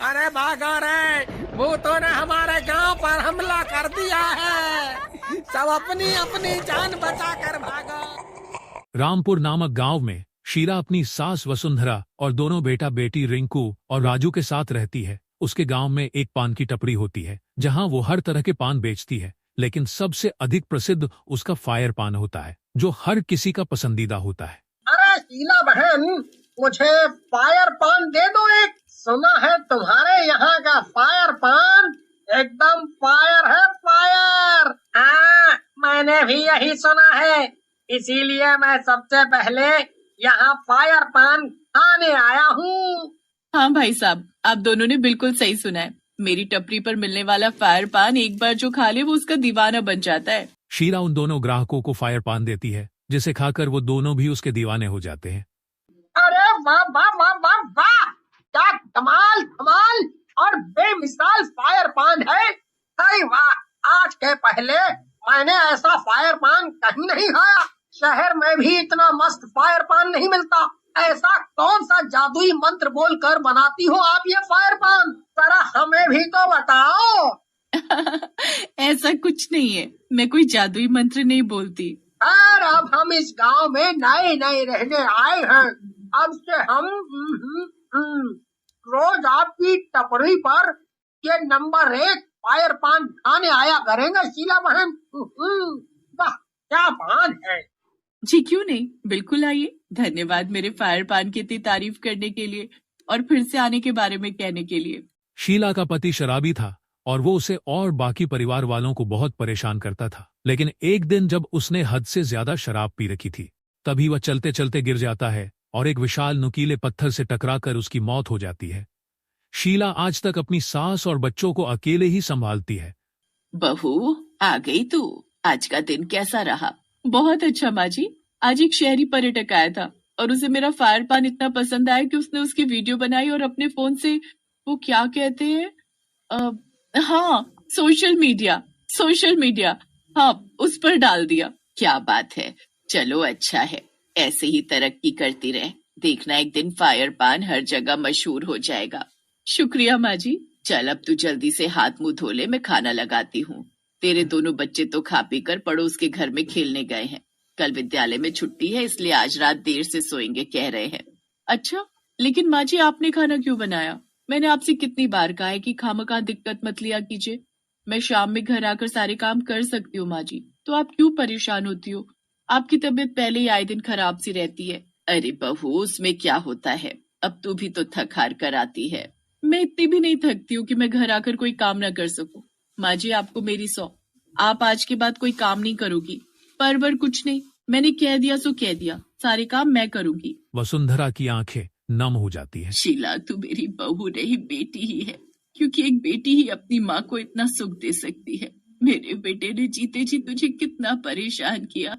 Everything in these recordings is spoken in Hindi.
अरे भागो रे, भूतों ने हमारे गांव पर हमला कर दिया है। सब अपनी अपनी जान बचा कर भागो। रामपुर नामक गांव में शीला अपनी सास वसुंधरा और दोनों बेटा बेटी रिंकू और राजू के साथ रहती है। उसके गांव में एक पान की टपरी होती है जहां वो हर तरह के पान बेचती है, लेकिन सबसे अधिक प्रसिद्ध उसका फायर पान होता है जो हर किसी का पसंदीदा होता है। अरे शीला बहन, मुझे फायर पान दे दो एक। सुना है तुम्हारे यहाँ का फायर पान एकदम फायर है, फायर। हाँ, मैंने भी यही सुना है, इसीलिए मैं सबसे पहले यहाँ फायर पान खाने आया हूँ। हाँ भाई साहब, आप दोनों ने बिल्कुल सही सुना है। मेरी टपरी पर मिलने वाला फायर पान एक बार जो खा ले वो उसका दीवाना बन जाता है। शीला उन दोनों ग्राहकों को फायर पान देती है जिसे खाकर वो दोनों भी उसके दीवाने हो जाते हैं। अरे वाह वाह वाह वाह वाह, क्या कमाल कमाल और बेमिसाल फायर पान है। अरे वाह, आज के पहले मैंने ऐसा फायर पान कहीं नहीं खाया। शहर में भी इतना मस्त फायर पान नहीं मिलता। ऐसा कौन सा जादुई मंत्र बोलकर बनाती हो आप ये फायर पान, जरा हमें भी तो बताओ। ऐसा कुछ नहीं है, मैं कोई जादुई मंत्र नहीं बोलती। यार, अब हम इस गांव में नए नए रहने आए हैं। अब से हम रोज आपकी टपरी पर ये नंबर 1 फायर पान खाने आया करेंगे शीला बहन। वाह, क्या पान है। जी क्यों नहीं, बिल्कुल आइए। धन्यवाद मेरे फायर पान की इतनी तारीफ करने के लिए और फिर से आने के बारे में कहने के लिए। शीला का पति शराबी था और वो उसे और बाकी परिवार वालों को बहुत परेशान करता था, लेकिन एक दिन जब उसने हद से ज्यादा शराब पी रखी थी तभी वह चलते चलते गिर जाता है और एक विशाल नुकीले पत्थर से टकराकर उसकी मौत हो जाती है। शीला आज तक अपनी सास और बच्चों को अकेले ही संभालती है। बहू आ गई तू, आज का दिन कैसा रहा? बहुत अच्छा माँ जी। आज एक शहरी पर्यटक आया था और उसे मेरा फायर पान इतना पसंद आया कि उसने उसकी वीडियो बनाई और अपने फोन से वो क्या कहते हैं, हाँ, सोशल मीडिया, हाँ, उस पर डाल दिया। क्या बात है, चलो अच्छा है, ऐसे ही तरक्की करती रहे। देखना एक दिन फायर पान हर जगह मशहूर हो जाएगा। शुक्रिया माँ जी। चल अब तू जल्दी से हाथ मुंह धो ले, मैं खाना लगाती हूँ। तेरे दोनों बच्चे तो खा पी कर पड़ोस के घर में खेलने गए हैं। कल विद्यालय में छुट्टी है इसलिए आज रात देर से सोएंगे कह रहे हैं। अच्छा, लेकिन माँ जी आपने खाना क्यों बनाया? मैंने आपसे कितनी बार कहा है कि खामखा दिक्कत मत लिया कीजिए। मैं शाम में घर आकर सारे काम कर सकती हूँ माँ जी, तो आप क्यों परेशान होती हो? आपकी तबीयत पहले ही आए दिन खराब सी रहती है। अरे बहू, उसमें क्या होता है, अब तू भी तो थक हार कर आती है। मैं इतनी भी नहीं थकती हूँ कि मैं घर आकर कोई काम न कर सकूं। माँ जी आपको मेरी सौ, आप आज के बाद कोई काम नहीं करोगी। परवर कुछ नहीं, मैंने कह दिया सो कह दिया, सारे काम मैं करूंगी। वसुंधरा की आंखें नम हो जाती है। शीला तू मेरी बहू नहीं बेटी ही है, क्योंकि एक बेटी ही अपनी माँ को इतना सुख दे सकती है। मेरे बेटे ने जीते जी तुझे कितना परेशान किया,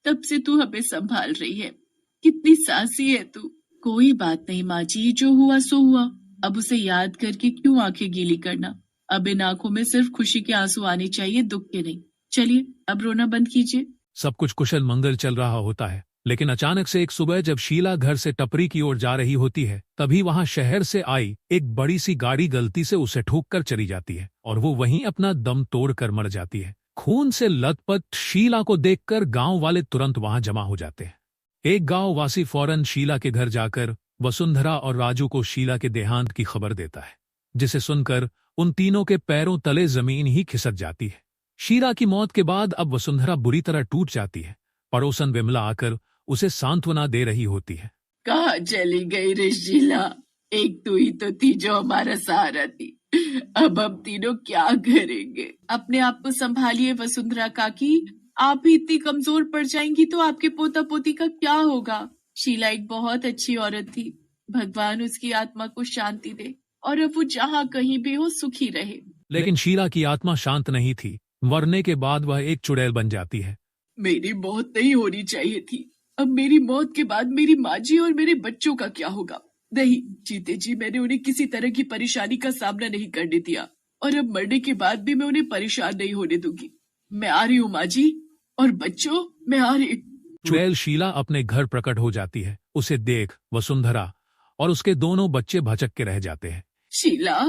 तब से तू हमें संभाल रही है। कितनी सासी है तू। कोई बात नहीं माँ जी, जो हुआ सो हुआ। अब उसे याद करके क्यों आंखें गीली करना। अब इन आंखों में सिर्फ खुशी के आंसू आने चाहिए, दुख के नहीं। चलिए अब रोना बंद कीजिए। सब कुछ कुशल मंगल चल रहा होता है, लेकिन अचानक से एक सुबह जब शीला घर से टपरी की ओर जा रही होती है तभी वहां शहर से आई एक बड़ी सी गाड़ी गलती से उसे ठोककर चली जाती है और वो वहीं अपना दम तोड़कर मर जाती है। खून से लथपथ शीला को देखकर गांव वाले तुरंत वहां जमा हो जाते हैं। एक गांव वासी फौरन शीला के घर जाकर वसुंधरा और राजू को शीला के देहांत की खबर देता है, जिसे सुनकर उन तीनों के पैरों तले जमीन ही खिसक जाती है। शीला की मौत के बाद अब वसुंधरा बुरी तरह टूट जाती है। पड़ोसन विमला आकर उसे सांत्वना दे रही होती है। कहाँ चली गई रे शीला? एक तू ही तो थी जो हमारा सहारा थी। अब हम तीनों क्या करेंगे? अपने आप को संभालिए वसुंधरा काकी, आप ही इतनी कमजोर पड़ जाएंगी तो आपके पोता पोती का क्या होगा? शीला एक बहुत अच्छी औरत थी, भगवान उसकी आत्मा को शांति दे और अब वो जहाँ कहीं भी हो सुखी रहे। लेकिन शीला की आत्मा शांत नहीं थी। मरने के बाद वह एक चुड़ैल बन जाती है। मेरी मौत नहीं होनी चाहिए थी। अब मेरी मौत के बाद मेरी माँ जी और मेरे बच्चों का क्या होगा? नहीं, जीते जी मैंने उन्हें किसी तरह की परेशानी का सामना नहीं करने दिया और अब मरने के बाद भी मैं उन्हें परेशान नहीं होने दूंगी। मैं आ रही हूँ माँ जी, और बच्चों मैं आ रही। चुड़ैल शीला अपने घर प्रकट हो जाती है। उसे देख वसुंधरा और उसके दोनों बच्चे भचक के रह जाते हैं। शीला,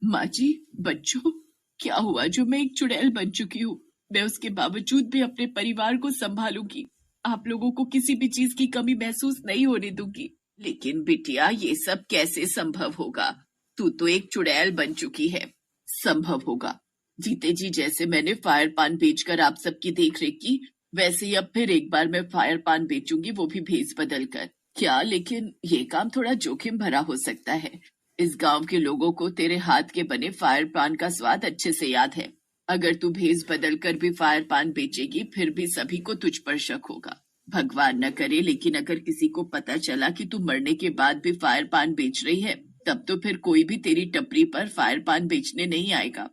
माँ जी, बच्चों, क्या हुआ जो मैं एक चुड़ैल बन चुकी हूँ? मैं उसके बावजूद भी अपने परिवार को संभालूंगी। आप लोगों को किसी भी चीज की कमी महसूस नहीं होने दूंगी। लेकिन बिटिया, ये सब कैसे संभव होगा? तू तो एक चुड़ैल बन चुकी है। संभव होगा। जीते जी जैसे मैंने फायर पान बेचकर आप सबकी देखरेख की, वैसे ही अब फिर एक बार मैं फायर पान बेचूंगी, वो भी भेस बदल कर। क्या? लेकिन ये काम थोड़ा जोखिम भरा हो सकता है। इस गांव के लोगों को तेरे हाथ के बने फायर पान का स्वाद अच्छे से याद है। अगर तू भेस बदल कर भी फायर पान बेचेगी, फिर भी सभी को तुझ पर शक होगा। भगवान न करे, लेकिन अगर किसी को पता चला कि तू मरने के बाद भी फायर पान बेच रही है, तब तो फिर कोई भी तेरी टपरी पर फायर पान बेचने नहीं आएगा।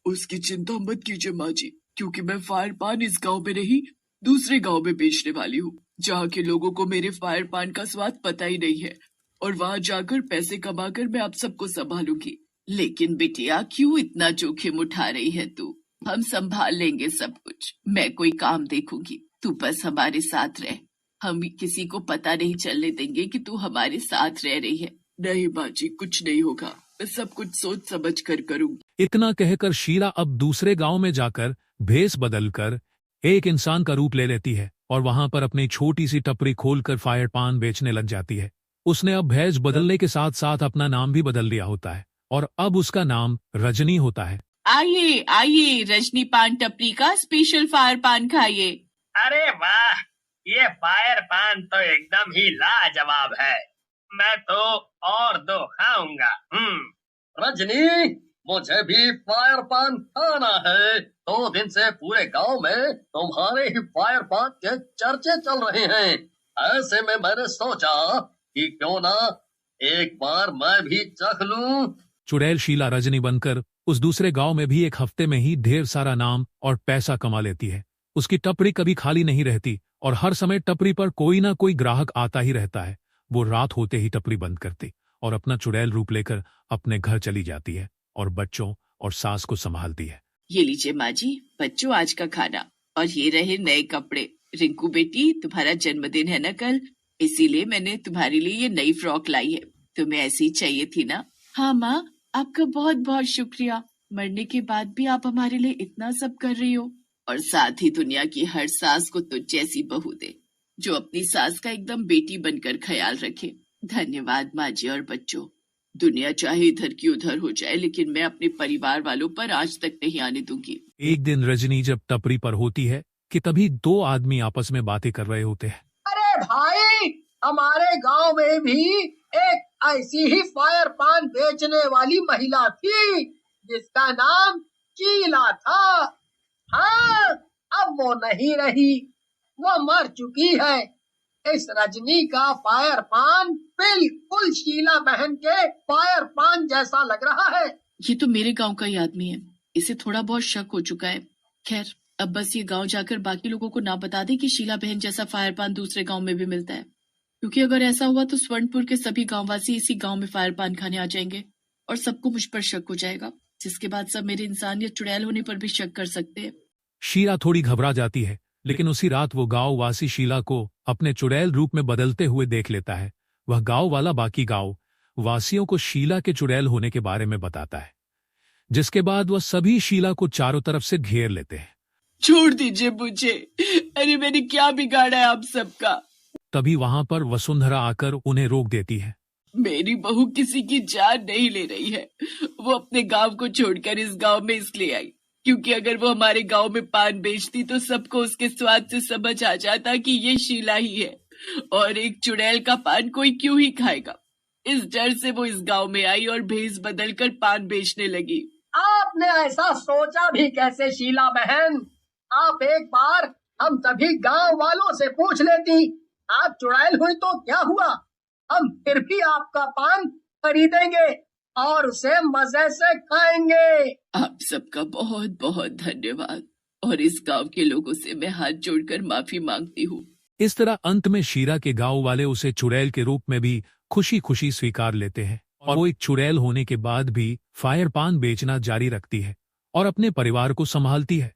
उसकी चिंता मत कीजिए माँ जी, क्योंकि मैं फायर पान इस गांव में नहीं, दूसरे गांव में बेचने वाली हूँ, जहाँ के लोगों को मेरे फायर पान का स्वाद पता ही नहीं है, और वहाँ जाकर पैसे कमाकर मैं आप सबको संभालूंगी। लेकिन बिटिया, क्यों इतना जोखिम उठा रही है तू? हम संभाल लेंगे सब कुछ। मैं कोई काम देखूंगी, तू बस हमारे साथ रह। हम किसी को पता नहीं चलने देंगे कि तू हमारे साथ रह रही है। नहीं माँ जी, कुछ नहीं होगा, मैं सब कुछ सोच समझ कर करूंगी। इतना कहकर शीला अब दूसरे गांव में जाकर भेस बदलकर एक इंसान का रूप ले लेती है और वहां पर अपनी छोटी सी टपरी खोलकर फायर पान बेचने लग जाती है। उसने अब भेस बदलने के साथ साथ अपना नाम भी बदल लिया होता है और अब उसका नाम रजनी होता है। आइए आइए, रजनी पान टपरी का स्पेशल फायर पान खाइए। अरे वाह, ये फायर पान तो एकदम ही लाजवाब है। मैं तो और दो खाऊंगा। रजनी, मुझे भी फायर पान खाना है। 2 दिन से पूरे गांव में तुम्हारे ही फायर पान के चर्चे चल रहे हैं। ऐसे में मैंने सोचा कि क्यों ना एक बार मैं भी चख लूं। चुड़ैल शीला रजनी बनकर उस दूसरे गांव में भी एक हफ्ते में ही ढेर सारा नाम और पैसा कमा लेती है। उसकी टपरी कभी खाली नहीं रहती और हर समय टपरी पर कोई ना कोई ग्राहक आता ही रहता है। वो रात होते ही टपरी बंद करती और अपना चुड़ैल रूप लेकर अपने घर चली जाती है और बच्चों और सास को संभालती है। ये लीजिए माँ जी, बच्चों, आज का खाना, और ये रहे नए कपड़े। रिंकू बेटी, तुम्हारा जन्मदिन है ना कल, इसीलिए मैंने तुम्हारे लिए ये नई फ्रॉक लाई है। तुम्हें ऐसी चाहिए थी ना? हाँ माँ, आपका बहुत बहुत शुक्रिया। मरने के बाद भी आप हमारे लिए इतना सब कर रही हो, और साथ ही दुनिया की हर सास को तुझ जैसी बहू दे जो अपनी सास का एकदम बेटी बनकर ख्याल रखे। धन्यवाद माँ जी और बच्चों। दुनिया चाहे इधर की उधर हो जाए, लेकिन मैं अपने परिवार वालों पर आज तक नहीं आने दूंगी। एक दिन रजनी जब टपरी पर होती है कि तभी 2 आदमी आपस में बातें कर रहे होते हैं। अरे भाई, हमारे गांव में भी एक ऐसी ही फायर पान बेचने वाली महिला थी, जिसका नाम शीला था। हाँ, अब वो नहीं रही, वो मर चुकी है। इस रजनी का फायर पान बिल्कुल शीला बहन के फायर पान जैसा लग रहा है। ये तो मेरे गांव का ही आदमी है, इसे थोड़ा बहुत शक हो चुका है। खैर, अब बस ये गांव जाकर बाकी लोगों को ना बता दे कि शीला बहन जैसा फायर पान दूसरे गांव में भी मिलता है, क्योंकि अगर ऐसा हुआ तो स्वर्णपुर के सभी गांववासी इसी गांव में फायर पान खाने आ जाएंगे और सबको मुझ पर शक हो जाएगा, जिसके बाद सब मेरे इंसान या चुड़ैल होने पर भी शक कर सकते हैं। शीला थोड़ी घबरा जाती है, लेकिन उसी रात वो गांव वासी शीला को अपने चुड़ैल रूप में बदलते हुए देख लेता है। वह गांव वाला बाकी गांव वासियों को शीला के चुड़ैल होने के बारे में बताता है, जिसके बाद वह सभी शीला को चारों तरफ से घेर लेते हैं। छोड़ दीजिए मुझे, अरे मैंने क्या बिगाड़ा है आप सबका? तभी वहां पर वसुंधरा आकर उन्हें रोक देती है। मेरी बहू किसी की जान नहीं ले रही है। वो अपने गांव को छोड़कर इस गांव में इसलिए आई क्योंकि अगर वो हमारे गांव में पान बेचती तो सबको उसके स्वाद से समझ आ जाता कि ये शीला ही है, और एक चुड़ैल का पान कोई क्यों ही खाएगा। इस डर से वो इस गांव में आई और भेस बदलकर पान बेचने लगी। आपने ऐसा सोचा भी कैसे शीला बहन? आप एक बार हम सभी गांव वालों से पूछ लेती। आप चुड़ैल हुई तो क्या हुआ, हम फिर भी आपका पान खरीदेंगे और उसे मजे से खाएंगे। आप सबका बहुत बहुत धन्यवाद, और इस गांव के लोगों से मैं हाथ जोड़कर माफी मांगती हूँ। इस तरह अंत में शीला के गांव वाले उसे चुड़ैल के रूप में भी खुशी खुशी स्वीकार लेते हैं और वो एक चुड़ैल होने के बाद भी फायर पान बेचना जारी रखती है और अपने परिवार को संभालती है।